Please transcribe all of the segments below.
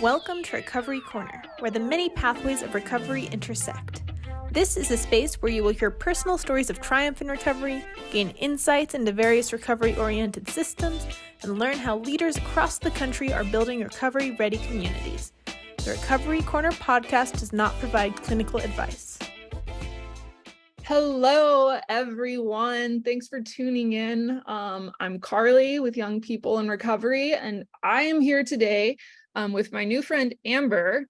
Welcome to Recovery Corner, where the many pathways of recovery intersect. This is a space where you will hear personal stories of triumph in recovery, gain insights into various recovery-oriented systems, and learn how leaders across the country are building recovery-ready communities. The Recovery Corner podcast does not provide clinical advice. Hello, everyone. Thanks for tuning in. I'm Carly with Young People in Recovery, and I am here today with my new friend, Amber,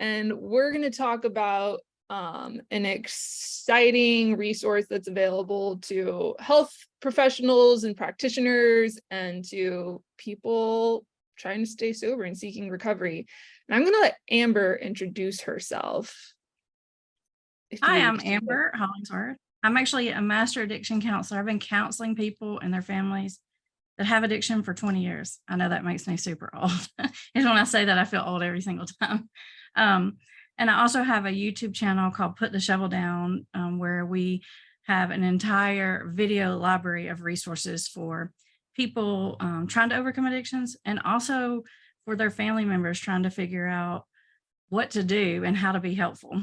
and we're going to talk about an exciting resource that's available to health professionals and practitioners and to people trying to stay sober and seeking recovery. And I'm going to let Amber introduce herself. Hi, I'm Amber Hollingsworth. I'm actually a master addiction counselor. I've been counseling people and their families that have addiction for 20 years. I know that makes me super old. And when I say that, I feel old every single time. And I also have a YouTube channel called Put the Shovel Down, where we have an entire video library of resources for people trying to overcome addictions, and also for their family members trying to figure out what to do and how to be helpful.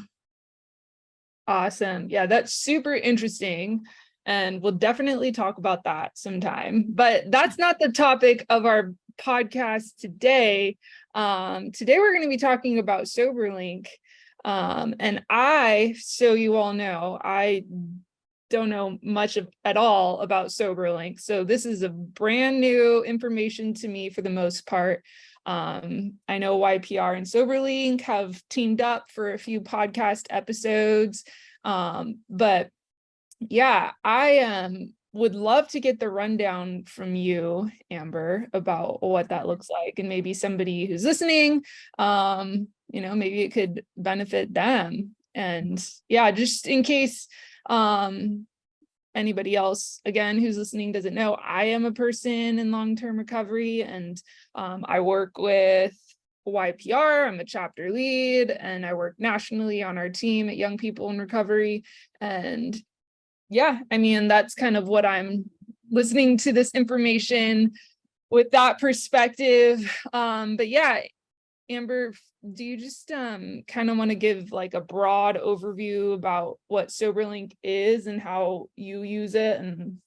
Awesome. Yeah, that's super interesting. And we'll definitely talk about that sometime. But that's not the topic of our podcast today. Today, we're going to be talking about Soberlink. And so you all know, I don't know much at all about Soberlink. So this is a brand new information to me for the most part. I know YPR and Soberlink have teamed up for a few podcast episodes. But yeah, I would love to get the rundown from you, Amber, about what that looks like, and maybe somebody who's listening, maybe it could benefit them. And yeah, just in case anybody else, again, who's listening doesn't know, I am a person in long-term recovery, and I work with YPR. I'm a chapter lead, and I work nationally on our team at Young People in Recovery. And yeah, I mean, that's kind of what I'm listening to this information with that perspective. But yeah, Amber, do you just kind of want to give like a broad overview about what Soberlink is and how you use it? And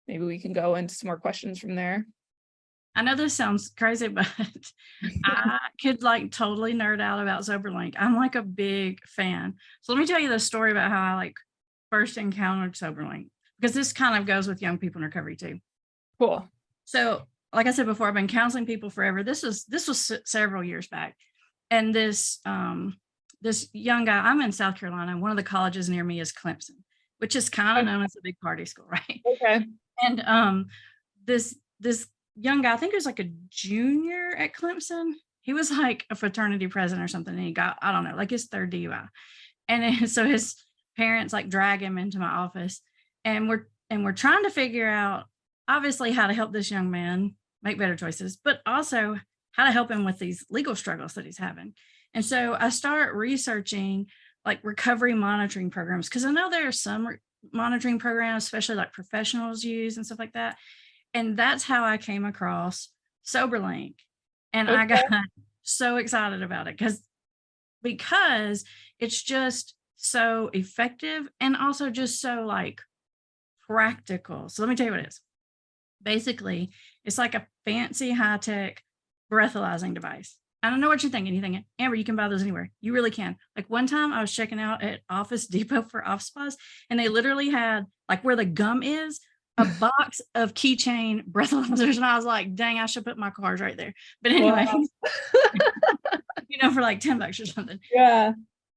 maybe we can go into some more questions from there. I know this sounds crazy, but I could like totally nerd out about Soberlink. I'm like a big fan. So let me tell you the story about how I like first encountered Soberlink, because this kind of goes with Young People in Recovery too. Cool. So like I said before, I've been counseling people forever. This was several years back. And this young guy, I'm in South Carolina. One of the colleges near me is Clemson, which is kind of known as a big party school, right? Okay. And this young guy, I think he was like a junior at Clemson. He was like a fraternity president or something. And he got, I don't know, like his third DUI. And so his parents like drag him into my office, and we're trying to figure out obviously how to help this young man make better choices, but also how to help him with these legal struggles that he's having. And so I start researching like recovery monitoring programs, because I know there are some monitoring programs, especially like professionals use and stuff like that. And that's how I came across Soberlink. And okay. I got so excited about it because it's just so effective and also just so like practical. So let me tell you what it is. Basically, it's like a fancy high-tech breathalyzing device. I don't know what you're thinking. You're thinking, Amber, you can buy those anywhere. You really can. Like one time I was checking out at Office Depot for office supplies, and they literally had like where the gum is, a box of keychain breathalyzers. And I was like, dang, I should put my cards right there. But anyway, for like $10 or something. Yeah.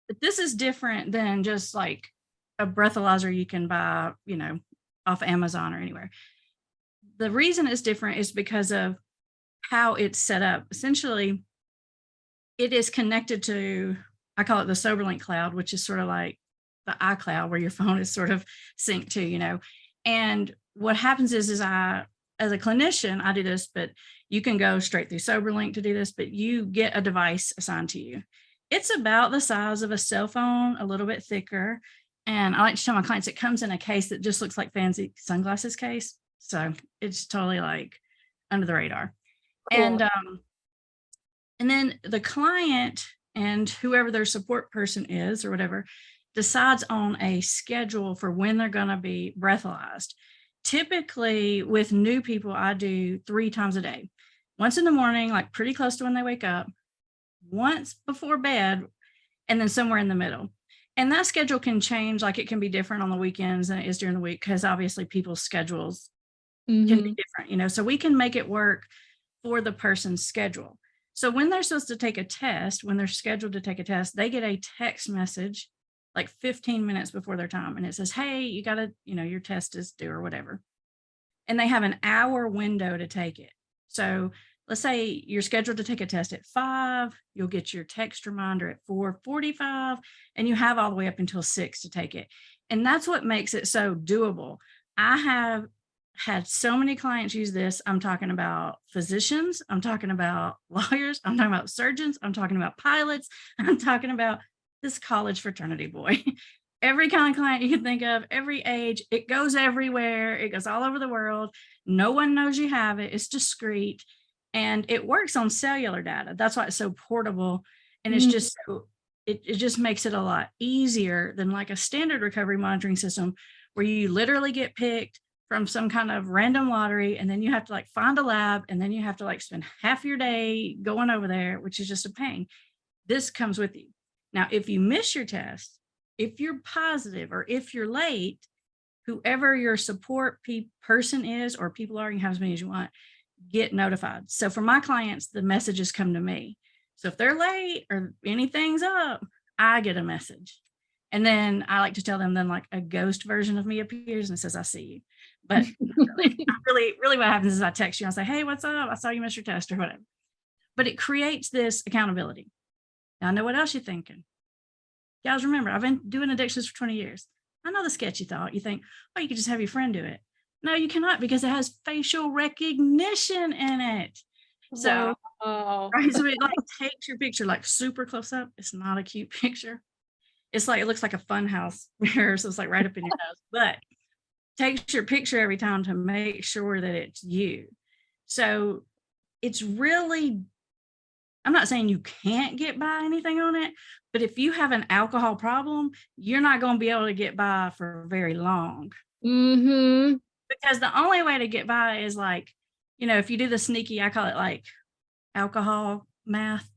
But this is different than just like a breathalyzer you can buy, off Amazon or anywhere. The reason it's different is because of how it's set up. Essentially, it is connected to, I call it the Soberlink cloud, which is sort of like the iCloud where your phone is sort of synced to, And what happens is I, as a clinician, I do this, but you can go straight through Soberlink to do this, but you get a device assigned to you. It's about the size of a cell phone, a little bit thicker. And I like to tell my clients it comes in a case that just looks like fancy sunglasses case. So it's totally like under the radar. Cool. And And then the client and whoever their support person is or whatever decides on a schedule for when they're going to be breathalyzed. Typically with new people, I do 3 times a day. Once in the morning, like pretty close to when they wake up, once before bed, and then somewhere in the middle. And that schedule can change, like it can be different on the weekends than it is during the week, because obviously people's schedules can be different, so we can make it work for the person's schedule. So when they're supposed to take a test, when they're scheduled to take a test, they get a text message like 15 minutes before their time. And it says, hey, you got to, your test is due or whatever. And they have an hour window to take it. So let's say you're scheduled to take a test at 5, you'll get your text reminder at 4:45, and you have all the way up until 6 to take it. And that's what makes it so doable. I have had so many clients use this. I'm talking about physicians, I'm talking about lawyers, I'm talking about surgeons, I'm talking about pilots, I'm talking about this college fraternity boy. Every kind of client you can think of, every age, it goes everywhere. It goes all over the world. No one knows you have it. It's discreet. And it works on cellular data. That's why it's so portable. And it's just so, it just makes it a lot easier than like a standard recovery monitoring system where you literally get picked from some kind of random lottery, and then you have to like find a lab, and then you have to like spend half your day going over there, which is just a pain. This comes with you. Now, if you miss your test, if you're positive or if you're late, whoever your support person is, or people are, you can have as many as you want, get notified. So for my clients, the messages come to me. So if they're late or anything's up, I get a message. And then I like to tell them, then like a ghost version of me appears and says, I see you. But really what happens is I text you and I say, hey, what's up? I saw you miss your test or whatever. But it creates this accountability. Now I know what else you're thinking. Guys, remember, I've been doing addictions for 20 years. I know the sketchy thought. You think, oh, you could just have your friend do it. No, you cannot, because it has facial recognition in it. So, right, so it like takes your picture like super close up. It's not a cute picture. It's like, it looks like a fun house mirror. So it's like right up in your nose, but takes your picture every time to make sure that it's you. So it's really, I'm not saying you can't get by anything on it, but if you have an alcohol problem, you're not going to be able to get by for very long. Because the only way to get by is like, if you do the sneaky, I call it like alcohol math,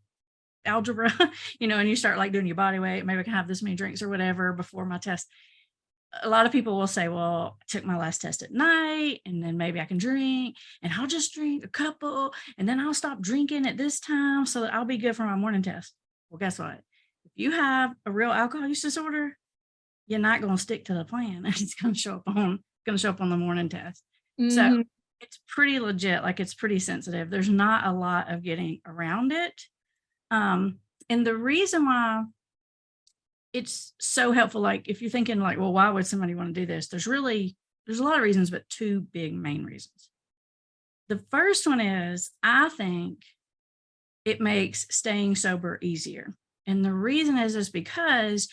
algebra, and you start like doing your body weight, maybe I can have this many drinks or whatever before my test. A lot of people will say, well, I took my last test at night and then maybe I can drink, and I'll just drink a couple and then I'll stop drinking at this time so that I'll be good for my morning test. Well, guess what? If you have a real alcohol use disorder, you're not going to stick to the plan. It's going to show up on the morning test. So it's pretty legit. Like, it's pretty sensitive. There's not a lot of getting around it. And the reason why it's so helpful, like if you're thinking like, well, why would somebody want to do this? There's a lot of reasons, but 2 big main reasons. The first one is, I think it makes staying sober easier. And the reason is because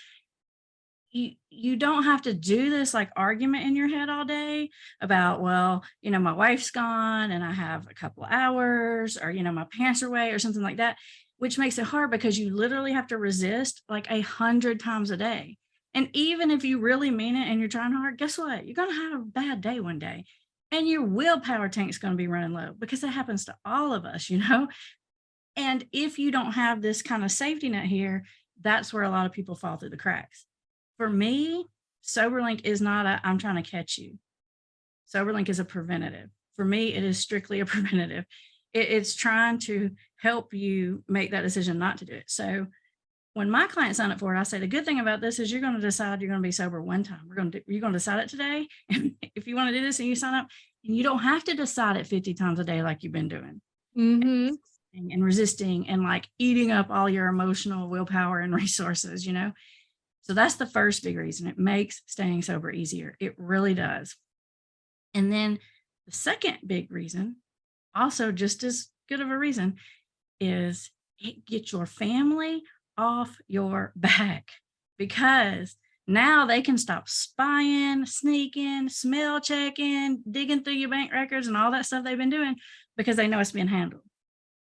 you don't have to do this like argument in your head all day about, well, my wife's gone and I have a couple hours, or, my pants are wet or something like that, which makes it hard because you literally have to resist like 100 times a day. And even if you really mean it and you're trying hard, guess what? You're going to have a bad day one day, and your willpower tank's going to be running low, because that happens to all of us, And if you don't have this kind of safety net here, that's where a lot of people fall through the cracks. For me, Soberlink is not I'm trying to catch you. Soberlink is a preventative. For me, it is strictly a preventative. It's trying to help you make that decision not to do it. So when my clients sign up for it, I say, the good thing about this is you're going to decide you're going to be sober one time. You're going to decide it today. And if you want to do this and you sign up, and you don't have to decide it 50 times a day like you've been doing. And resisting and like eating up all your emotional willpower and resources, So that's the first big reason. It makes staying sober easier. It really does. And then the second big reason, also just as good of a reason, is it gets your family off your back, because now they can stop spying, sneaking, smell checking, digging through your bank records and all that stuff they've been doing, because they know it's being handled.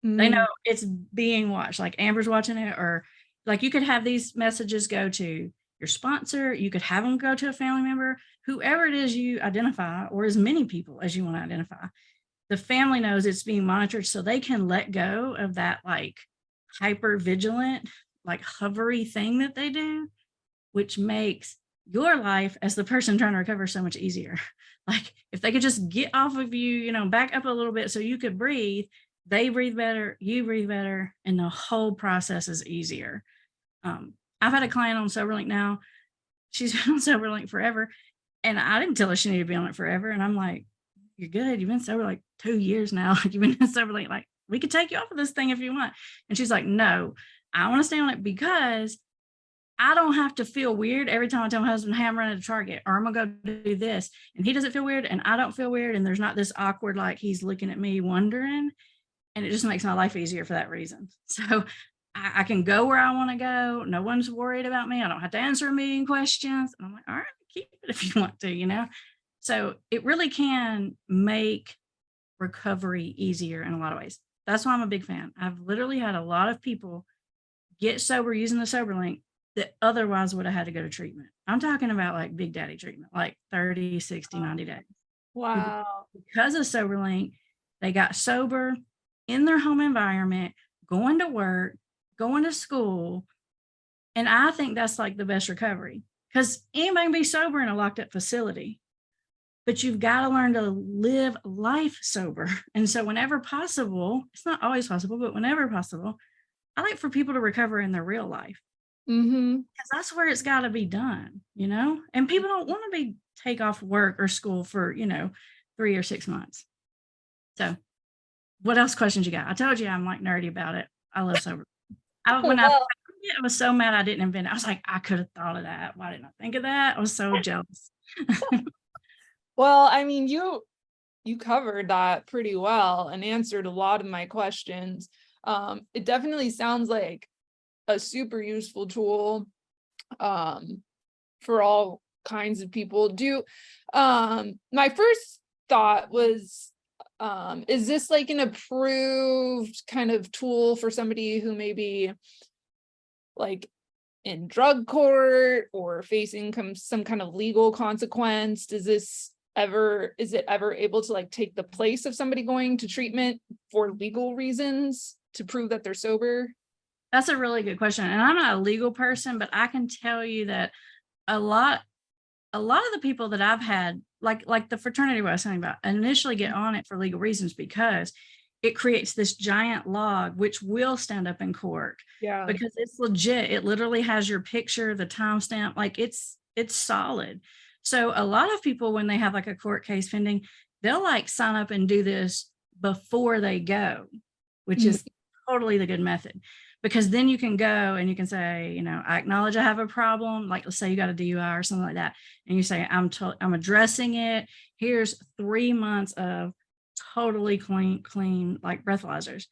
They know it's being watched, like Amber's watching it, or like you could have these messages go to your sponsor, you could have them go to a family member, whoever it is you identify, or as many people as you want to identify. The family knows it's being monitored, so they can let go of that like hyper vigilant, like hovery thing that they do, which makes your life as the person trying to recover so much easier. Like if they could just get off of you, you know, back up a little bit so you could breathe, they breathe better, you breathe better, and the whole process is easier. I've had a client on Soberlink now. She's been on Soberlink forever, and I didn't tell her she needed to be on it forever. And I'm like, you're good. You've been sober like 2 years now. Like you've been sober like we could take you off of this thing if you want. And she's like, no, I want to stay on it because I don't have to feel weird every time I tell my husband, hey, I'm running to Target, or I'm gonna go do this. And he doesn't feel weird and I don't feel weird. And there's not this awkward, like he's looking at me wondering. And it just makes my life easier for that reason. So I can go where I want to go. No one's worried about me. I don't have to answer a million questions. And I'm like, all right, keep it if you want to, you know? So it really can make recovery easier in a lot of ways. That's why I'm a big fan. I've literally had a lot of people get sober using the Soberlink that otherwise would have had to go to treatment. I'm talking about like big daddy treatment, like 30, 60, 90 days. Wow. Because of Soberlink, they got sober in their home environment, going to work, going to school. And I think that's like the best recovery, because anybody can be sober in a locked up facility, but you've got to learn to live life sober. And so whenever possible, it's not always possible, but whenever possible, I like for people to recover in their real life. Because that's where it's got to be done, you know? And people don't want to take off work or school for, 3 or 6 months. So what else questions you got? I told you I'm like nerdy about it. I love sober. When I found it, I was so mad I didn't invent it. I was like, I could have thought of that. Why didn't I think of that? I was so jealous. Well, I mean, you covered that pretty well and answered a lot of my questions. It definitely sounds like a super useful tool for all kinds of people. My first thought was, is this like an approved kind of tool for somebody who may be like in drug court or facing some kind of legal consequence? Is it ever able to like take the place of somebody going to treatment for legal reasons to prove that they're sober? That's a really good question. And I'm not a legal person, but I can tell you that a lot of the people that I've had, like the fraternity I was talking about, initially get on it for legal reasons because it creates this giant log, which will stand up in court. Yeah. Because it's legit. It literally has your picture, the timestamp, like it's solid. So a lot of people, when they have like a court case pending, they'll like sign up and do this before they go, which is totally the good method. Because then you can go and you can say, I acknowledge I have a problem. Like, let's say you got a DUI or something like that. And you say, I'm addressing it. Here's 3 months of totally clean, like breathalyzers.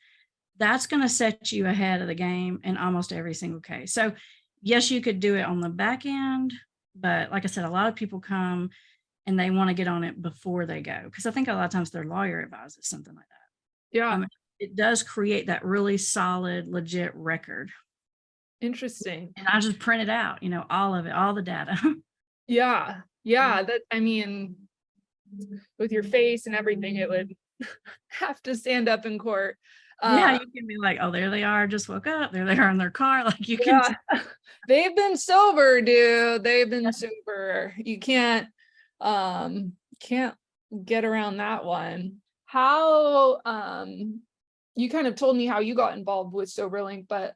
That's going to set you ahead of the game in almost every single case. So yes, you could do it on the back end. But like I said, a lot of people come and they want to get on it before they go. Because I think a lot of times their lawyer advises something like that. Yeah. It does create that really solid, legit record. Interesting. And I just print it out, all of it, all the data. Yeah. That, I mean, with your face and everything, it would have to stand up in court. Yeah, you can be like, oh, there they are, just woke up. There they are in their car. Like you can. They've been sober, dude. They've been sober. You can't get around that one. How you kind of told me how you got involved with Soberlink, but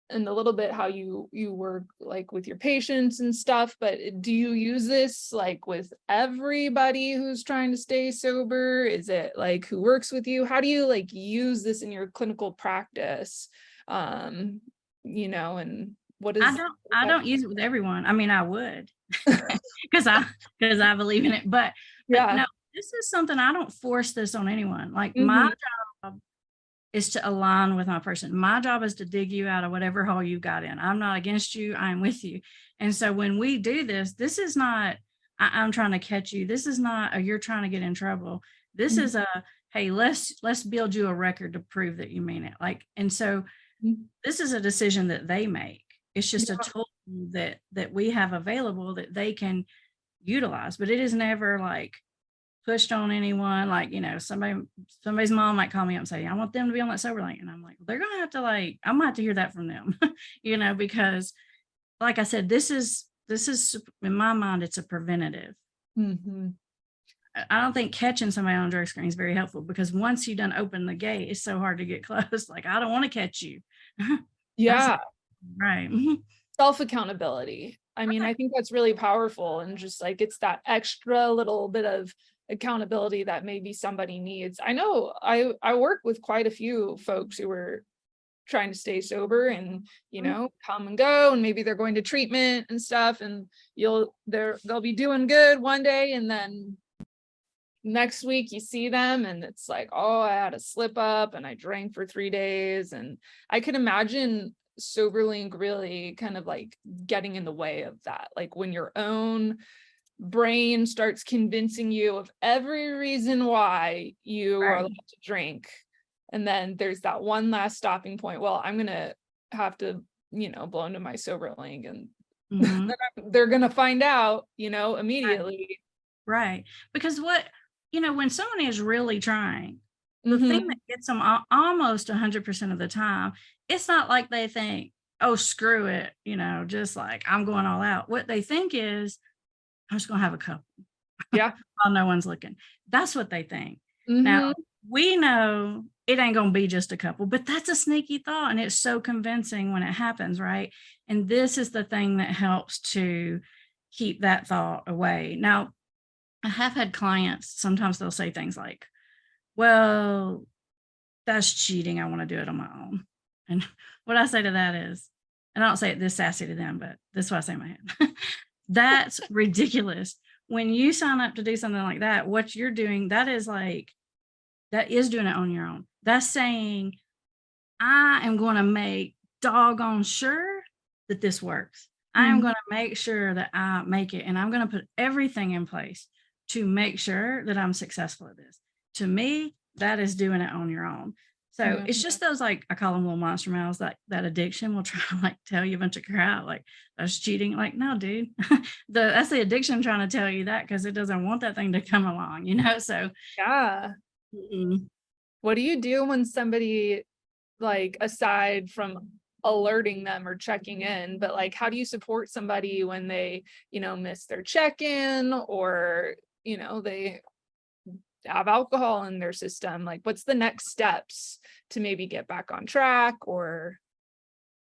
and a little bit how you work like with your patients and stuff, but do you use this like with everybody who's trying to stay sober? Is it like who works with you? How do you like use this in your clinical practice? And what is I don't use it with everyone. I mean, I would because I believe in it, but no, this is something I don't force this on anyone. Like my job is to align with my person. My job is to dig you out of whatever hole you got in. I'm not against you. I'm with you. And so when we do this, this is not, I'm trying to catch you. This is not, you're trying to get in trouble. This is hey, let's build you a record to prove that you mean it. Like, and so this is a decision that they make. It's just a tool that we have available that they can utilize, but it is never like pushed on anyone. Like, you know, somebody's mom might call me up and say, I want them to be on that Soberlink. And I'm like, they're going to have to like, I'm going to have to hear that from them, you know, because like I said, this is in my mind, it's a preventative. I don't think catching somebody on a drug screen is very helpful, because once you done open the gate, it's so hard to get close. Like, I don't want to catch you. Yeah. Right. Self-accountability. I mean, I think that's really powerful, and just like, it's that extra little bit of accountability that maybe somebody needs. I know I work with quite a few folks who are trying to stay sober, and you know, come and go, and maybe they're going to treatment and stuff, and they'll be doing good one day, and then next week you see them and it's like, oh, I had a slip up and I drank for 3 days. And I could imagine Soberlink really kind of like getting in the way of that. Like when your own brain starts convincing you of every reason why you are allowed to drink, and then there's that one last stopping point. Well, I'm gonna have to, you know, blow into my Soberlink, and they're gonna find out, you know, immediately. Right. Because you know, when someone is really trying, the thing that gets them almost 100% of the time, it's not like they think, oh, screw it, you know, just like I'm going all out. What they think is, I'm just going to have a couple. Yeah. While no one's looking. That's what they think. Now, we know it ain't going to be just a couple, but that's a sneaky thought. And it's so convincing when it happens, right? And this is the thing that helps to keep that thought away. Now, I have had clients, sometimes they'll say things like, well, that's cheating. I want to do it on my own. And what I say to that is, and I don't say it this sassy to them, but this is what I say in my head. That's ridiculous. When you sign up to do something like that, what you're doing, that is doing it on your own. That's saying, I am going to make doggone sure that this works. I am going to make sure that I make it, and I'm going to put everything in place to make sure that I'm successful at this. To me, that is doing it on your own. So it's just those, like, I call them little monster mouths, that addiction will try to like tell you a bunch of crap, like that's cheating. Like, no, dude, that's the addiction trying to tell you that, because it doesn't want that thing to come along, you know? So yeah. What do you do when somebody, like, aside from alerting them or checking in, but like, how do you support somebody when they, you know, miss their check-in, or, you know, they have alcohol in their system? Like, what's the next steps to maybe get back on track, or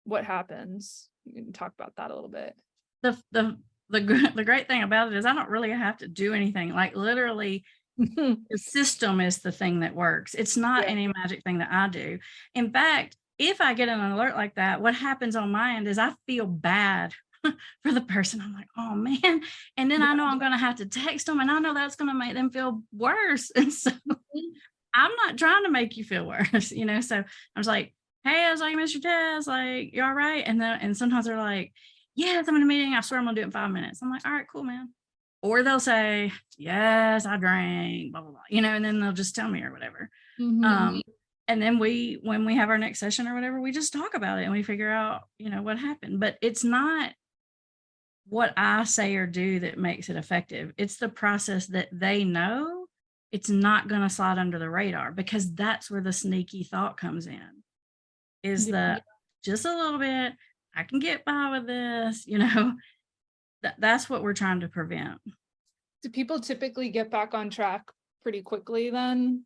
what happens? You can talk about that a little bit. The great thing about it is I don't really have to do anything. Like, literally, the system is the thing that works. It's not any magic thing that I do. In fact, if I get an alert like that, what happens on my end is I feel bad for the person. I'm like, oh man. And then I know I'm going to have to text them, and I know that's going to make them feel worse. And so I'm not trying to make you feel worse, you know? So I was like, hey, I was like, Mr. Tez, like, you all right? And sometimes they're like, yes, I'm in a meeting. I swear I'm going to do it in 5 minutes. I'm like, all right, cool, man. Or they'll say, yes, I drank, blah, blah, blah, you know, and then they'll just tell me or whatever. And then when we have our next session or whatever, we just talk about it and we figure out, you know, what happened. But it's not what I say or do that makes it effective. It's the process that they know it's not going to slide under the radar, because that's where the sneaky thought comes in, is that just a little bit, I can get by with this, you know. That's what we're trying to prevent. Do people typically get back on track pretty quickly then?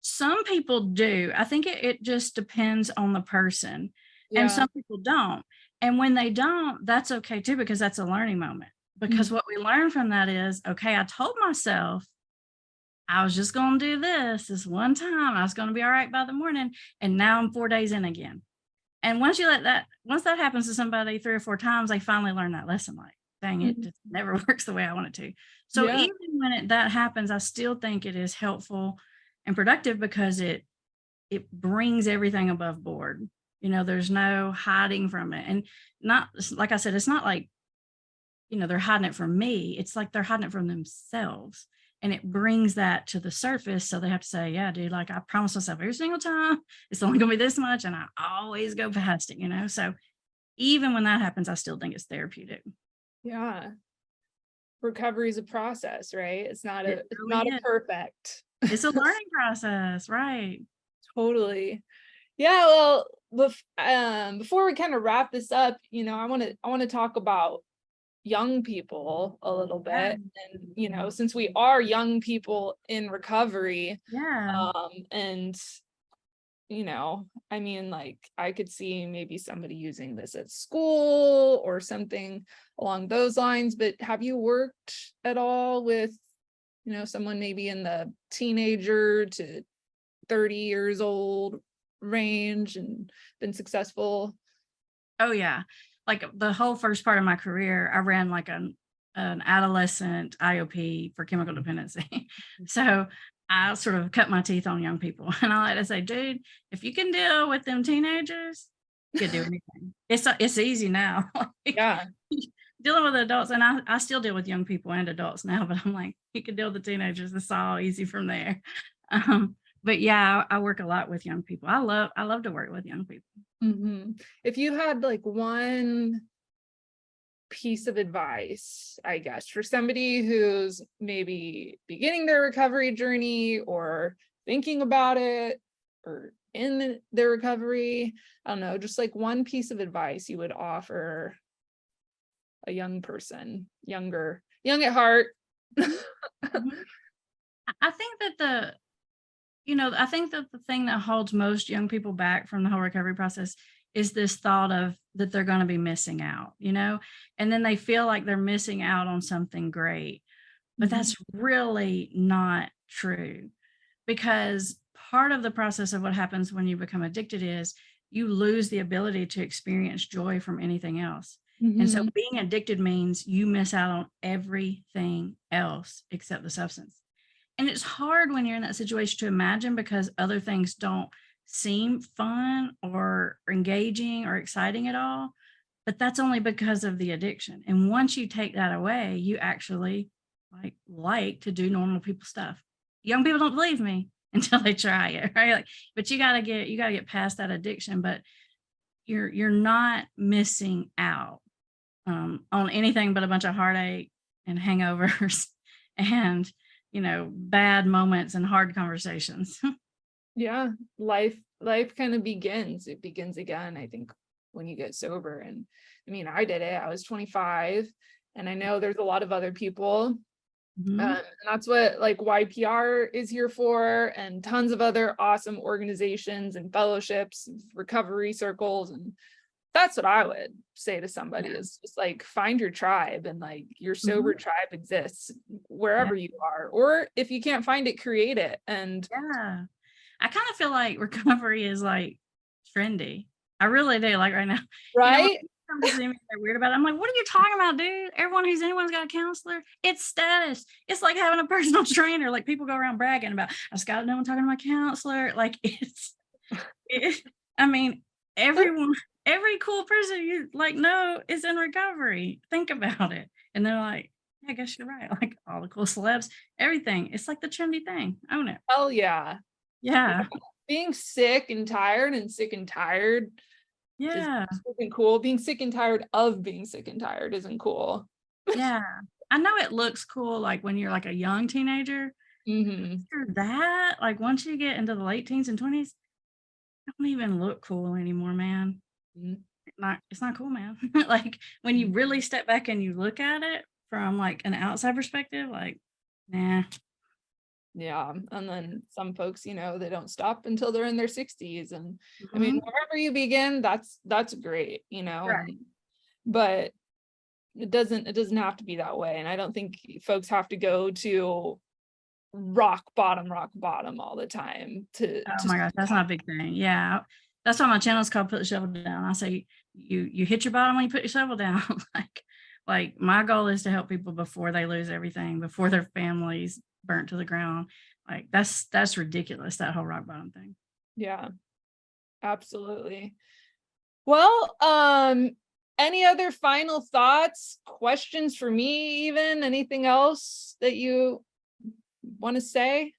Some people do. I think it just depends on the person. And some people don't. And when they don't, that's okay too, because that's a learning moment. Because what we learn from that is, okay, I told myself I was just going to do this one time. I was going to be all right by the morning. And now I'm 4 days in again. And once that happens to somebody 3 or 4 times, they finally learn that lesson. Like, dang, it just never works the way I want it to. So even when that happens, I still think it is helpful and productive, because it brings everything above board. You know, there's no hiding from it. And not, like I said, it's not like, you know, they're hiding it from me. It's like they're hiding it from themselves. And it brings that to the surface. So they have to say, yeah, dude, like I promise myself every single time it's only gonna be this much. And I always go past it. So even when that happens, I still think it's therapeutic. Yeah. Recovery is a process, right? It's not a is. perfect. It's a learning process, right? Totally. Yeah, well, before we kind of wrap this up, I want to talk about young people a little bit. And since we are young people in recovery, Yeah. and like I could see maybe somebody using this at school or something along those lines, but have you worked at all with someone maybe in the teenager to 30 years old range and been successful? Oh yeah. Like the whole first part of my career, I ran like an adolescent IOP for chemical dependency. So I sort of cut my teeth on young people. And I like to say, dude, if you can deal with them teenagers, you can do anything. It's easy now. Yeah. Dealing with adults, and I still deal with young people and adults now, but I'm like, you can deal with the teenagers. It's all easy from there. But yeah, I work a lot with young people. I love to work with young people. Mm-hmm. If you had like one piece of advice, I guess, for somebody who's maybe beginning their recovery journey or thinking about it or in their recovery, I don't know, just like one piece of advice you would offer a young person, young at heart. I think that I think that the thing that holds most young people back from the whole recovery process is this thought of that they're going to be missing out, and then they feel like they're missing out on something great. But that's really not true, because part of the process of what happens when you become addicted is you lose the ability to experience joy from anything else. And so being addicted means you miss out on everything else except the substance. And it's hard when you're in that situation to imagine, because other things don't seem fun or engaging or exciting at all. But that's only because of the addiction. And once you take that away, you actually like to do normal people stuff. Young people don't believe me until they try it, right? But you gotta get past that addiction. But you're not missing out on anything but a bunch of heartache and hangovers and bad moments and hard conversations. Yeah, life kind of begins. It begins again, I think, when you get sober. And I mean, I did it. I was 25, and I know there's a lot of other people. And that's what like YPR is here for, and tons of other awesome organizations and fellowships, recovery circles. And that's what I would say to somebody is just like, find your tribe, and like your sober tribe exists wherever you are, or if you can't find it, create it. And yeah, I kind of feel like recovery is like trendy. I really do. Like right now, right? Come to see me, they're weird about it. I'm like, what are you talking about, dude? Everyone who's anyone's got a counselor. It's status. It's like having a personal trainer. Like people go around bragging about, I just got no one talking to my counselor. Like I mean, every cool person you like know is in recovery. Think about it. And they're like, yeah, I guess you're right. Like all the cool celebs, everything. It's like the trendy thing. Own it. Hell yeah. Yeah. Being sick and tired Yeah. isn't cool. Being sick and tired of being sick and tired isn't cool. Yeah. I know it looks cool like when you're like a young teenager. After that, like once you get into the late teens and 20s, it don't even look cool anymore, man. It's not cool, man. Like when you really step back and you look at it from like an outside perspective, like, nah. Yeah. And then some folks, they don't stop until they're in their 60s. And I mean, wherever you begin, that's great, Right. but it doesn't have to be that way. And I don't think folks have to go to rock bottom all the time to my gosh, that's not a big thing. Yeah. That's why my channel is called Put the Shovel Down. I say you hit your bottom when you put your shovel down. like my goal is to help people before they lose everything, before their families burnt to the ground. Like that's ridiculous, that whole rock bottom thing. Yeah, absolutely. Well, any other final thoughts, questions for me, even anything else that you want to say?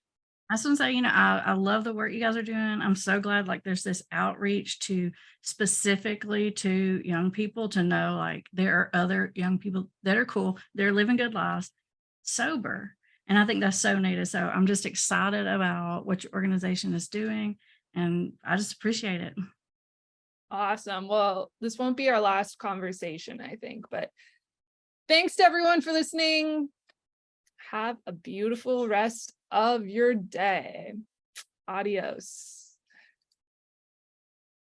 I just want to say, I love the work you guys are doing. I'm so glad like there's this outreach to specifically to young people to know like there are other young people that are cool. They're living good lives, sober. And I think that's so needed. So I'm just excited about what your organization is doing. And I just appreciate it. Awesome. Well, this won't be our last conversation, I think, but thanks to everyone for listening. Have a beautiful rest of your day. Adios.